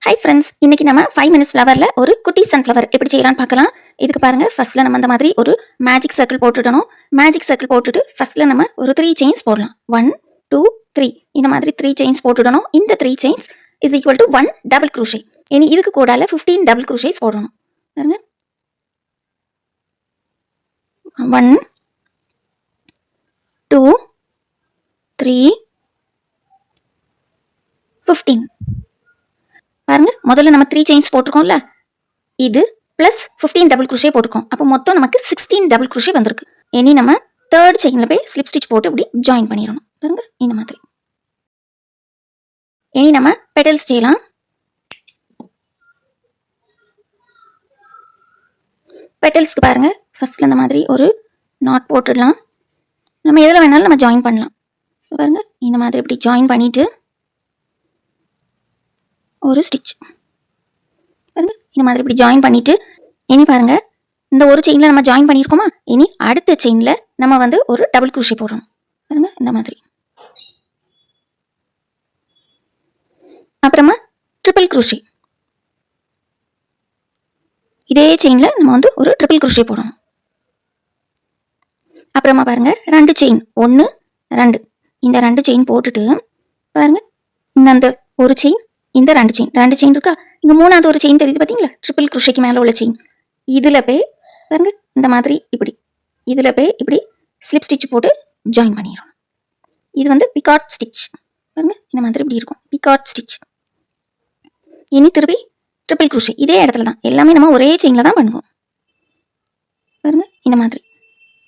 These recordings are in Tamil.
ஹாய் ஃப்ரெண்ட்ஸ், இன்னைக்கு நம்ம 5 மினிட்ஸ் ஃப்ளவரில் ஒரு குட்டி சன்ஃப்ளவர் எப்படி செய்யலாம்னு பார்க்கலாம். இதுக்கு பாருங்க, ஃபர்ஸ்ட்ல நம்ம அந்த மாதிரி ஒரு மேஜிக் சர்க்கிள் போட்டுடணும். மேஜிக் சர்க்கிள் போட்டுட்டு ஃபர்ஸ்ட்ல நம்ம ஒரு 3 செயின்ஸ் போடலாம். 1 2 3 இந்த மாதிரி 3 செயின்ஸ் போட்டுடணும். இந்த 3 chains is equal to 1 double crochet. இனி இதுக்கு கூடால 15 டபுள் க்ரூஷேஸ் போடணும். பாருங்க, 1 2 3 15. பாருங்க, முதல்ல நம்ம 3 செயின்ஸ் போட்டிருக்கோம்ல, இது பிளஸ் 15 டபுள் க்ரூஷே போட்டிருக்கோம். அப்போ மொத்தம் நமக்கு 16 டபுள் க்ரூஷே வந்திருக்கு. இனி நம்ம தேர்ட் செயின்ல போய் ஸ்லிப் ஸ்டிச் போட்டு இப்படி ஜாயின் பண்ணிடணும். பாருங்க, இந்த மாதிரி. இனி நம்ம பெட்டல்ஸ் செய்யலாம். பெட்டல்ஸ்க்கு பாருங்க, ஃபர்ஸ்ட்ல இந்த மாதிரி ஒரு நாட் போட்டுடலாம். நம்ம எதில் வேணாலும் நம்ம ஜாயின் பண்ணலாம். பாருங்க, இந்த மாதிரி இப்படி ஜாயின் பண்ணிட்டு ஒரு ஸ்டிச் பாருங்க, இந்த மாதிரி இப்படி ஜாயின் பண்ணிட்டு இனி பாருங்க, இந்த ஒரு செயின்ல நம்ம ஜாயின் பண்ணியிருக்கோமா, இனி அடுத்த செயின்ல நம்ம வந்து ஒரு டபுள் க்ரூஷே போடணும். பாருங்க, இந்த மாதிரி. அப்புறமா ட்ரிபிள் க்ரூஷே, இதே செயின்ல நம்ம வந்து ஒரு ட்ரிபிள் க்ரூஷே போடணும். அப்புறமா பாருங்க, 2 செயின் 1 2 இந்த 2 செயின் போட்டுட்டு பாருங்க, இந்த ஒரு செயின் இந்த 2 செயின் இருக்கா, இங்க மூணாவது ஒரு செயின் தெரியுது பாத்தீங்களா, ட்ரிபிள் க்ரூஷேக்கு மேல உள்ள செயின். இதுல போய் பாருங்க, இந்த மாதிரி இப்படி இதுல போய் இப்படி ஸ்லிப் ஸ்டிச் போட்டு ஜாயின் பண்ணிடணும். இது வந்து பிகாட் ஸ்டிச். பாருங்க, இந்த மாதிரி இப்படி இருக்கும் பிகாட் ஸ்டிச். இனி திருப்பி ட்ரிபிள் க்ரூஷே இதே இடத்துல தான், எல்லாமே நம்ம ஒரே செயின்ல தான் பண்ணுவோம். பாருங்க, இந்த மாதிரி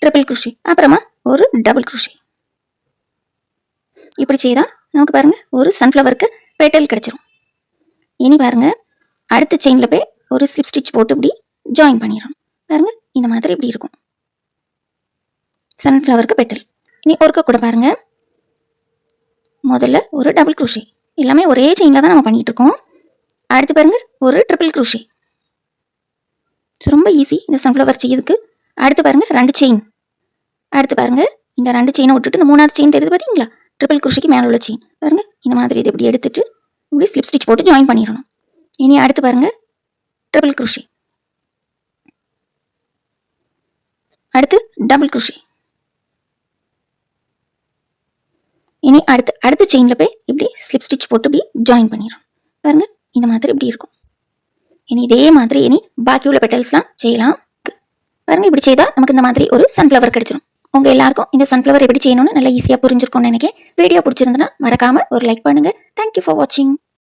ட்ரிபிள் க்ரூஷே, அப்புறமா ஒரு டபுள் க்ரூஷே. இப்படி செய்தா நமக்கு பாருங்க ஒரு சன்ஃப்ளவருக்கு பெட்டல் கிடைச்சிரும். இனி பாருங்க, அடுத்த செயின்ல போய் ஒரு ஸ்லிப் ஸ்டிச் போட்டு இப்படி ஜாயின் பண்ணிடணும். பாருங்க, இந்த மாதிரி இப்படி இருக்கும் சன்ஃப்ளவருக்கு பெட்டல். இனி ஒர்க்க கூட பாருங்க, முதல்ல ஒரு டபுள் க்ரூஷே, எல்லாமே ஒரே செயின்ல தான் நம்ம பண்ணிட்டு இருக்கோம். அடுத்து பாருங்க ஒரு ட்ரிபிள் க்ரூஷே, ரொம்ப ஈஸி இந்த சன்ஃப்ளவர் செய்யறதுக்கு. அடுத்து பாருங்க 2 செயின், அடுத்து பாருங்க இந்த 2 செயினை விட்டுட்டு இந்த மூணாவது செயின் தெரியுது பாத்தீங்களா, ட்ரிபிள் க்ரூஷேக்கு மேல உள்ள செயின். பாருங்க, இந்த மாதிரி இதை இப்படி எடுத்துட்டு இப்படி ஸ்லிப் ஸ்டிச் போட்டு ஜாயின் பண்ணிடணும். இனி அடுத்து பாருங்க ட்ரிபிள் க்ரூஷே, அடுத்து டபுள் க்ரூஷே. இனி அடுத்த செயின்ல போய் இப்படி ஸ்லிப் ஸ்டிச் போட்டு இப்படி ஜாயின் பண்ணிடணும். பாருங்க, இந்த மாதிரி இப்படி இருக்கும். இனி இதே மாதிரி இனி பாக்கி உள்ள பெட்டல்ஸ்லாம் செய்யலாம். பாருங்க, இப்படி செய்தா நமக்கு இந்த மாதிரி ஒரு சன்ஃப்ளவர் கிடைச்சிடும். உங்க எல்லாருக்கும் இந்த சன்ஃப்ளவர் எப்படி செய்யணும்னு நல்லா ஈஸியா புரிஞ்சிருக்கும்னு நினைக்கிறேன். வீடியோ பிடிச்சிருந்தனா மறக்காம ஒரு லைக் பண்ணுங்க. தேங்க்யூ ஃபார் வாட்சிங்.